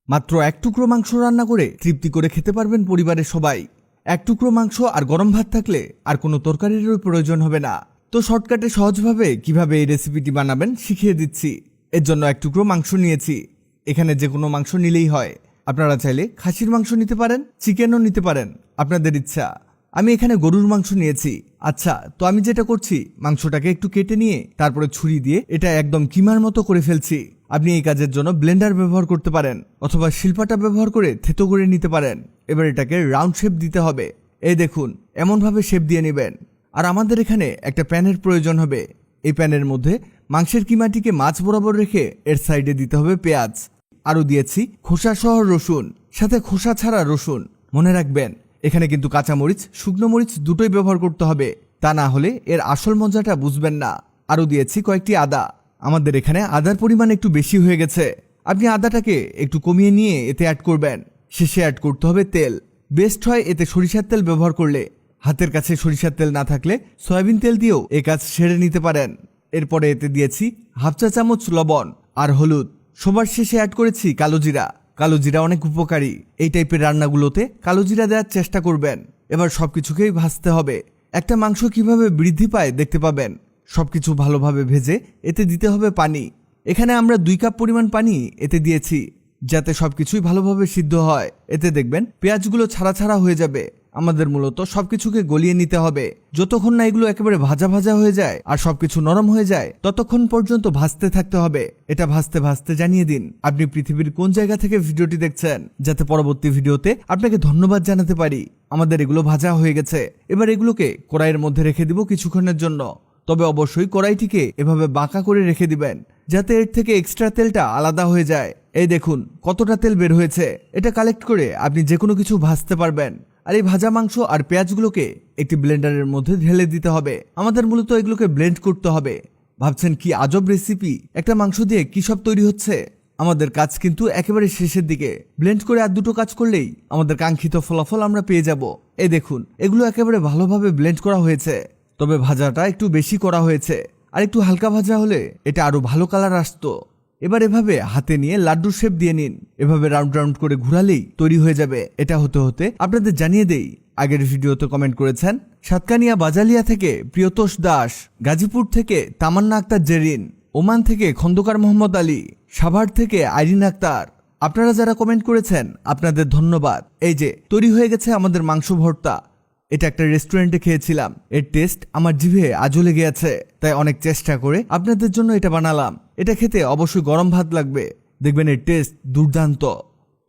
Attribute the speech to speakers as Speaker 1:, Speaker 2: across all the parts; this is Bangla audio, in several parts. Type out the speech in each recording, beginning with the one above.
Speaker 1: মাত্র এক টুকরো মাংস রান্না করে তৃপ্তি করে খেতে পারবেন পরিবারের সবাই। এক টুকরো মাংস আর গরম ভাত থাকলে আর কোনো তরকারিরও প্রয়োজন হবে না। তো শর্টকাটে সহজভাবে কিভাবে এই রেসিপিটি বানাবেন শিখিয়ে দিচ্ছি। এর জন্য এক টুকরো মাংস নিয়েছি। এখানে যে কোনো মাংস নিলেই হয়। আপনারা চাইলে খাসির মাংস নিতে পারেন, চিকেনও নিতে পারেন, আপনাদের ইচ্ছা। আমি এখানে গরুর মাংস নিয়েছি। আচ্ছা, তো আমি যেটা করছি, মাংসটাকে একটু কেটে নিয়ে তারপরে ছুরি দিয়ে এটা একদম কিমার মতো করে ফেলছি। আপনি এই কাজের জন্য ব্লেন্ডার ব্যবহার করতে পারেন অথবা শিলপাটা ব্যবহার করে থেতো করে নিতে পারেন। এবার এটাকে রাউন্ড শেপ দিতে হবে। এই দেখুন, এমনভাবে শেপ দিয়ে নেবেন। আর আমাদের এখানে একটা প্যানের প্রয়োজন হবে। এই প্যানের মধ্যে মাংসের কিমাটিকে মাছ বরাবর রেখে এর সাইডে দিতে হবে পেঁয়াজ। আরও দিয়েছি খোসা সহ রসুন, সাথে খোসা ছাড়া রসুন। মনে রাখবেন, এখানে কিন্তু কাঁচামরিচ, শুকনো মরিচ দুটোই ব্যবহার করতে হবে, তা না হলে এর আসল মজাটা বুঝবেন না। আরও দিয়েছি কয়েকটি আদা। আমাদের এখানে আদার পরিমাণ একটু বেশি হয়ে গেছে। আপনি আদাটাকে একটু কমিয়ে নিয়ে এতে অ্যাড করবেন। শেষে অ্যাড করতে হবে তেল। বেস্ট হয় এতে সরিষার তেল ব্যবহার করলে। হাতের কাছে সরিষার তেল না থাকলে সয়াবিন তেল দিয়েও এ কাজ সেরে নিতে পারেন। এরপরে এতে দিয়েছি হাফ চা চামচ লবণ আর হলুদ। সবার শেষে অ্যাড করেছি কালো জিরা। কালো জিরা অনেক উপকারী। এই টাইপের রান্নাগুলোতে কালো জিরা দেওয়ার চেষ্টা করবেন। এবার সবকিছুকেই ভাজতে হবে। একটা মাংস কিভাবে বৃদ্ধি পায় দেখতে পাবেন। সবকিছু ভালোভাবে ভেজে এতে দিতে হবে পানি। এখানে আমরা 2 কাপ পরিমাণ পানি এতে দিয়েছি, যাতে সবকিছুই ভালোভাবে সিদ্ধ হয়। এতে দেখবেন পেঁয়াজগুলো ছাড়া ছাড়া হয়ে যাবে। আমাদের মূলত সবকিছুকে গলিয়ে নিতে হবে। যতক্ষণ না এগুলো একেবারে ভাজা ভাজা হয়ে যায় আর সবকিছু নরম হয়ে যায়, ততক্ষণ পর্যন্ত ভাজতে থাকতে হবে। এটা ভাজতে ভাজতে জানিয়ে দিন আপনি পৃথিবীর কোন জায়গা থেকে ভিডিওটি দেখছেন, যাতে পরবর্তী ভিডিওতে আপনাকে ধন্যবাদ জানাতে পারি। আমাদের এগুলো ভাজা হয়ে গেছে। এবার এগুলোকে কড়াইয়ের মধ্যে রেখে দিব কিছুক্ষণের জন্য। তবে অবশ্যই কড়াইটিকে এভাবে বাঁকা করে রেখে দিবেন, যাতে এর থেকে এক্সট্রা তেলটা আলাদা হয়ে যায়। এই দেখুন কতটা তেল বের হয়েছে। এটা কালেক্ট করে আপনি যে কোনো কিছু ভাজতে পারবেন। আর এই ভাজা মাংস আর পেঁয়াজগুলোকে একটি ব্লেন্ডারের মধ্যে ঢেলে দিতে হবে। আমাদের মূলত এগুলোকে ব্লেন্ড করতে হবে। ভাবছেন কি আজব রেসিপি, একটা মাংস দিয়ে কি সব তৈরি হচ্ছে? আমাদের কাজ কিন্তু একেবারে শেষের দিকে। ব্লেন্ড করে আর দুটো কাজ করলেই আমাদের কাঙ্ক্ষিত ফলাফল আমরা পেয়ে যাব। এই দেখুন, এগুলো একেবারে ভালোভাবে ব্লেন্ড করা হয়েছে। তবে ভাজাটা একটু বেশি করা হয়েছে। আর একটু হালকা ভাজা হলে এটা আরো ভালো কালার আসতো। এবার এভাবে হাতে নিয়ে লাড্ডুর শেপ দিয়ে নিন। এভাবে রাউন্ড রাউন্ড করে ঘুরালেই তৈরি হয়ে যাবে। এটা হতে হতে আপনাদের জানিয়ে দেই, আগের ভিডিওতে কমেন্ট করেছেন সাতকানিয়া বাজালিয়া থেকে প্রিয়তোষ দাস, গাজীপুর থেকে তামান্না আক্তার জেরিন, ওমান থেকে খন্দকার মোহাম্মদ আলী, সাভার থেকে আইরিন আক্তার। আপনারা যারা কমেন্ট করেছেন আপনাদের ধন্যবাদ। এই যে তৈরি হয়ে গেছে আমাদের মাংস ভর্তা। এটা একটা রেস্টুরেন্টে খেয়েছিলাম। এর টেস্ট আমার জিভে আজও লেগে আছে। তাই অনেক চেষ্টা করে আপনাদের জন্য এটা বানালাম। এটা খেতে অবশ্যই গরম ভাত লাগবে। দেখবেন এর টেস্ট দুর্দান্ত।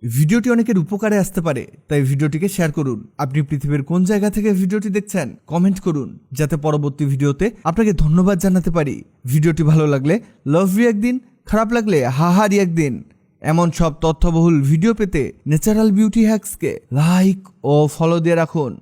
Speaker 1: ভিডিওটি অনেকের উপকারে আসতে পারে, তাই ভিডিওটিকে শেয়ার করুন। আপনি পৃথিবীর কোন জায়গা থেকে ভিডিওটি দেখছেন কমেন্ট করুন, যাতে পরবর্তী ভিডিওতে আপনাকে ধন্যবাদ জানাতে পারি। ভিডিওটি ভালো লাগলে লাভ রিঅ্যাক্ট দিন, খারাপ লাগলে হাহা রিঅ্যাক্ট দিন। এমন সব তথ্যবহুল ভিডিও পেতে ন্যাচারাল বিউটি হ্যাক্সকে লাইক ও ফলো দিয়ে রাখুন।